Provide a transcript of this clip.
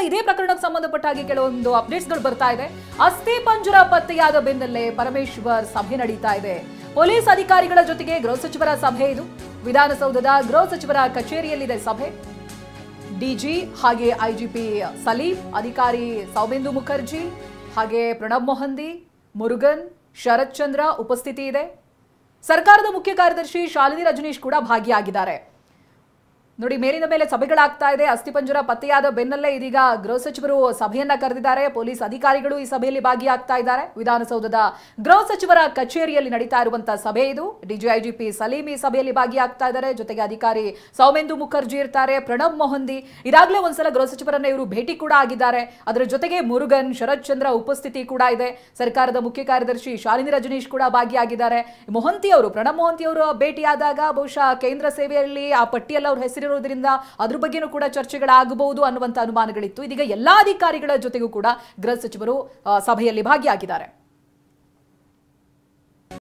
ಇದೇ ಪ್ರಕರಣಕ್ಕೆ ಸಂಬಂಧಪಟ್ಟ ಹಾಗೆ ಕೆಲವೊಂದು ಅಪ್ಡೇಟ್ಸ್ಗಳು ಬರ್ತಾ ಇದೆ. ಅಸ್ಥಿ ಪಂಜರ ಪತ್ತೆಯಾದ ಬೆನ್ನಲ್ಲೇ ಪರಮೇಶ್ವರ್ ಸಭೆ ನಡೀತಾ ಇದೆ. ಪೊಲೀಸ್ ಅಧಿಕಾರಿಗಳ ಜೊತೆಗೆ ಗೃಹ ಸಚಿವರ ಸಭೆ ಇದು. ವಿಧಾನಸೌಧದ ಗೃಹ ಸಚಿವರ ಕಚೇರಿಯಲ್ಲಿದೆ ಸಭೆ. ಡಿಜಿ ಹಾಗೆ ಐಜಿಪಿ ಸಲೀಂ, ಅಧಿಕಾರಿ ಸೌಮೇಂದು ಮುಖರ್ಜಿ ಹಾಗೆ ಪ್ರಣಬ್ ಮೊಹಂತಿ, ಮುರುಗನ್, ಶರತ್ ಚಂದ್ರ ಉಪಸ್ಥಿತಿ ಇದೆ. ಸರ್ಕಾರದ ಮುಖ್ಯ ಕಾರ್ಯದರ್ಶಿ ಶಾಲಿನಿ ರಜನೀಶ್ ಕೂಡ ಭಾಗಿಯಾಗಿದ್ದಾರೆ. ನೋಡಿ, ಮೇಲಿನ ಮೇಲೆ ಸಭೆಗಳಾಗ್ತಾ ಇದೆ. ಅಸ್ಥಿಪಂಜರ ಪತ್ತೆಯಾದ ಬೆನ್ನಲ್ಲೇ ಇದೀಗ ಗೃಹ ಸಚಿವರು ಸಭೆಯನ್ನ ಕರೆದಿದ್ದಾರೆ. ಪೊಲೀಸ್ ಅಧಿಕಾರಿಗಳು ಈ ಸಭೆಯಲ್ಲಿ ಭಾಗಿಯಾಗ್ತಾ ಇದ್ದಾರೆ. ವಿಧಾನಸೌಧದ ಗೃಹ ಸಚಿವರ ಕಚೇರಿಯಲ್ಲಿ ನಡೀತಾ ಇರುವಂತಹ ಸಭೆ ಇದು. ಡಿಜಿಐಜಿಪಿ ಸಲೀಂ ಈ ಸಭೆಯಲ್ಲಿ ಭಾಗಿಯಾಗ್ತಾ ಇದ್ದಾರೆ. ಜೊತೆಗೆ ಅಧಿಕಾರಿ ಸೌಮೇಂದು ಮುಖರ್ಜಿ ಇರ್ತಾರೆ, ಪ್ರಣಬ್ ಮೊಹಂತಿ. ಇದಾಗಲೇ ಒಂದ್ಸಲ ಗೃಹ ಸಚಿವರನ್ನ ಇವರು ಭೇಟಿ ಕೂಡ ಆಗಿದ್ದಾರೆ. ಅದರ ಜೊತೆಗೆ ಮುರುಗನ್, ಶರತ್ ಚಂದ್ರ ಉಪಸ್ಥಿತಿ ಕೂಡ ಇದೆ. ಸರ್ಕಾರದ ಮುಖ್ಯ ಕಾರ್ಯದರ್ಶಿ ಶಾಲಿನಿ ರಜನೀಶ್ ಕೂಡ ಭಾಗಿಯಾಗಿದ್ದಾರೆ. ಮೊಹಂತಿ ಅವರು, ಪ್ರಣಬ್ ಮೊಹಂತಿ ಅವರು ಭೇಟಿಯಾದಾಗ ಬಹುಶಃ ಕೇಂದ್ರ ಸೇವೆಯಲ್ಲಿ ಆ ಪಟ್ಟಿಯಲ್ಲಿ ಅವ್ರ ಹೆಸರು ಿರೋದ್ರಿಂದ ಅದ್ರ ಬಗ್ಗೆನೂ ಕೂಡ ಚರ್ಚೆಗಳಾಗಬಹುದು ಅನ್ನುವಂತ ಅನುಮಾನಗಳಿತ್ತು. ಇದೀಗ ಎಲ್ಲಾ ಅಧಿಕಾರಿಗಳ ಜೊತೆಗೂ ಕೂಡ ಗೃಹ ಸಚಿವರು ಸಭೆಯಲ್ಲಿ ಭಾಗಿಯಾಗಿದ್ದಾರೆ.